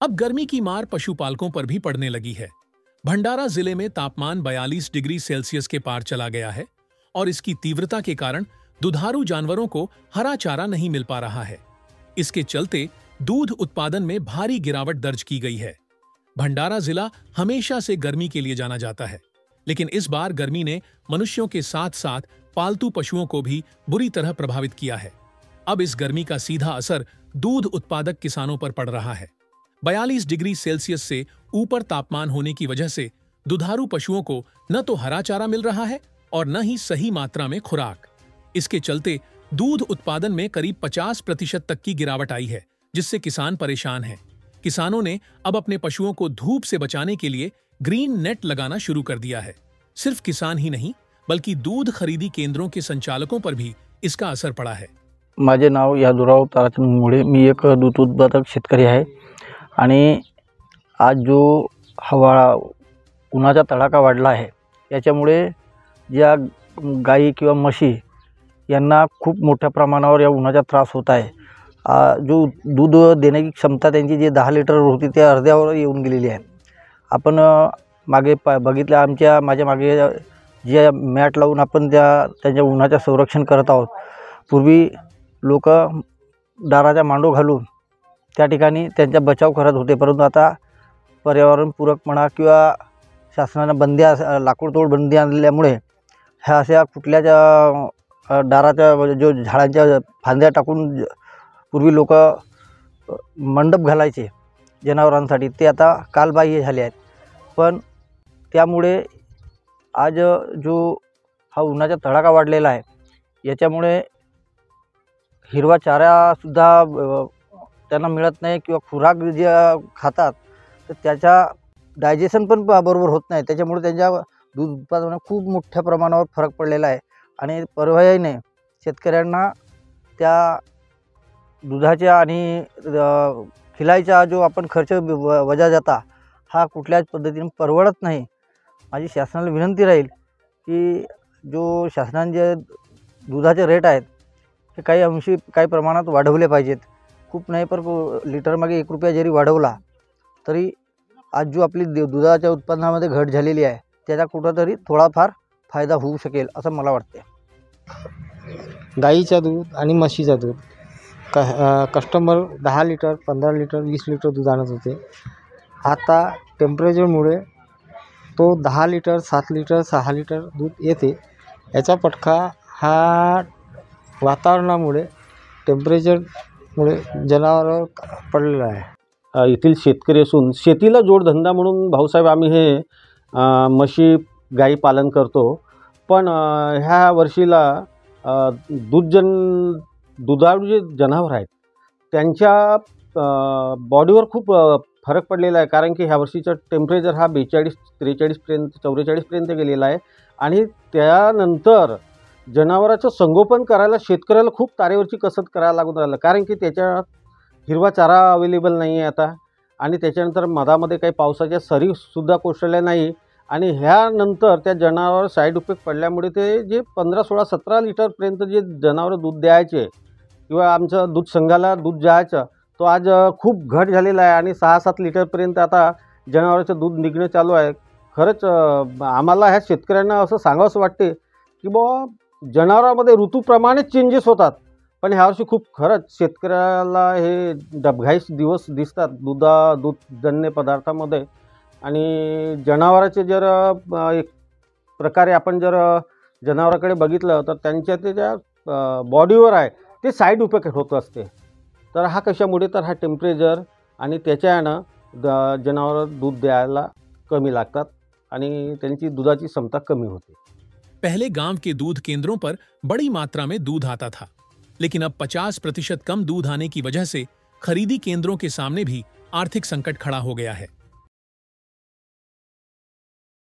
अब गर्मी की मार पशुपालकों पर भी पड़ने लगी है। भंडारा जिले में तापमान 42 डिग्री सेल्सियस के पार चला गया है और इसकी तीव्रता के कारण दुधारू जानवरों को हरा चारा नहीं मिल पा रहा है। इसके चलते दूध उत्पादन में भारी गिरावट दर्ज की गई है। भंडारा जिला हमेशा से गर्मी के लिए जाना जाता है, लेकिन इस बार गर्मी ने मनुष्यों के साथ साथ पालतू पशुओं को भी बुरी तरह प्रभावित किया है। अब इस गर्मी का सीधा असर दूध उत्पादक किसानों पर पड़ रहा है। 42 डिग्री सेल्सियस से ऊपर तापमान होने की वजह से दुधारू पशुओं को न तो हरा चारा मिल रहा है और न ही सही मात्रा में खुराक। इसके चलते दूध उत्पादन में करीब 50% तक की गिरावट आई है, जिससे किसान परेशान हैं। किसानों ने अब अपने पशुओं को धूप से बचाने के लिए ग्रीन नेट लगाना शुरू कर दिया है। सिर्फ किसान ही नहीं, बल्कि दूध खरीदी केंद्रों के संचालकों पर भी इसका असर पड़ा है। माझे नाव यादूराव ताराचंद मुळे, मी एक दूध उत्पादक शेतकरी आहे आणि आज जो हवा उन्हाचा तडाखा वाढला आहे याच्यामुळे ज्या गाई किंवा म्हशी यांना खूप मोठ्या प्रमाणावर या उन्हाचा त्रास होत आहे। जो दूध देण्याची क्षमता त्यांची जे 10 लिटर होती ते अर्ध्यावर येऊन गेलेली आहे। आपण मागे बघितलं माझ्या मागे जे मॅट लावून आपण त्यांच्या उन्हाचं संरक्षण करत आहोत। पूर्वी लोक दाराचा मांडो घालून त्या ठिकाणी त्यांचा बचाव करत होते, परंतु आता पर्यावरणपूरक म्हणा किंवा शासनाने लाकूड तोड बंदी आणल्यामुळे ह्या अशा कुठल्याच दाराच्या जो झाडांच्या फांद्या टाकून पूर्वी लोक मंडप घालायचे जनावरांसाठी, ते आता कालबाह्य झाले आहेत। पण त्यामुळे आज जो हा उन्हाचा तडाखा वाढलेला आहे याच्यामुळे हिरवा चारासुद्धा त्यांना मिळत नाही किंवा खुराक जे खातात तर त्याचा डायजेशन पण बरोबर होत नाही। त्याच्यामुळे त्यांच्या दूध उत्पादनात खूप मोठ्या प्रमाणावर फरक पडलेला आहे आणि पर्यायाने शेतकऱ्यांना त्या दुधाच्या आणि खिलायचा जो आपण खर्च वजा जाता हा कुठल्याच पद्धतीने परवडत नाही। माझी शासनाला विनंती राहील की जो शासनाचे दुधाचे रेट आहेत ते काही अंशी काही प्रमाणात वाढवले पाहिजेत। खूप नाही पर लिटर मागे 1 रुपया जरी वाढवला तरी आज जो आपली दुधाच्या उत्पन्नामध्ये घट झालेली आहे त्याचा कुठंतरी थोडाफार फायदा होऊ शकेल असं मला वाटते। गाईचं दूध आणि म्हशीचं दूध कस्टमर 10 लिटर 15 लिटर 20 लिटर दूध आणत होते। आता टेम्परेचरमुळे तो 10 लिटर 7 लिटर 6 लिटर दूध येते। याचा फटका हा वातावरणामुळे टेम्परेचरमुळे जनावरांवर पडलेला आहे। येथील शेतकरी असून शेतीला जोडधंदा म्हणून भाऊसाहेब आम्ही हे म्हशी गाई पालन करतो, पण ह्या वर्षीला दुधाळू जे जनावर आहेत त्यांच्या बॉडीवर खूप फरक पडलेला आहे, कारण की ह्या वर्षीचा टेम्परेचर हा 42-43 पर्यंत 44 पर्यंत गेलेला आहे आणि त्यानंतर जनावराचं संगोपन करायला शेतकऱ्याला खूप तारेवरची कसरत करायला लागून राहिलं, कारण की त्याच्यात हिरवा चारा अवेलेबल नाही आहे आता आणि त्याच्यानंतर मधामध्ये काही पावसाच्या सरीसुद्धा कोसळल्या नाही आणि ह्यानंतर त्या जनावरावर साईड इफेक्ट पडल्यामुळे ते जे 15, 16, 17 लिटरपर्यंत जे जनावरं दूध द्यायचे किंवा आमचं दूध संघाला दूध जायचं तो आज खूप घट झालेला आहे आणि 6-7 लिटरपर्यंत आता जनावराचं दूध निघणं चालू आहे। खरंच आम्हाला ह्या शेतकऱ्यांना असं सांगावंसं वाटते की बुवा जनावरांमध्ये ऋतूप्रमाणे चेंजेस होतात, पण ह्यावर्षी खूप खरंच शेतकऱ्याला हे डबघाईस दिवस दिसतात दूधजन्य पदार्थामध्ये आणि जनावराचे जर एक प्रकारे आपण जर जनावराकडे बघितलं तर त्यांच्या त्याच्या बॉडीवर आहे ते साईड इफेक्ट होत असते। तर हा कशामुळे, तर हा टेम्परेचर आणि त्याच्यानं जनावर दूध द्यायला कमी लागतात आणि त्यांची दुधाची क्षमता कमी होते। पहले गांव के दूध केंद्रों पर बड़ी मात्रा में दूध आता था, लेकिन अब 50% कम दूध आने की वजह से खरीदी केंद्रों के सामने भी आर्थिक संकट खड़ा हो गया है।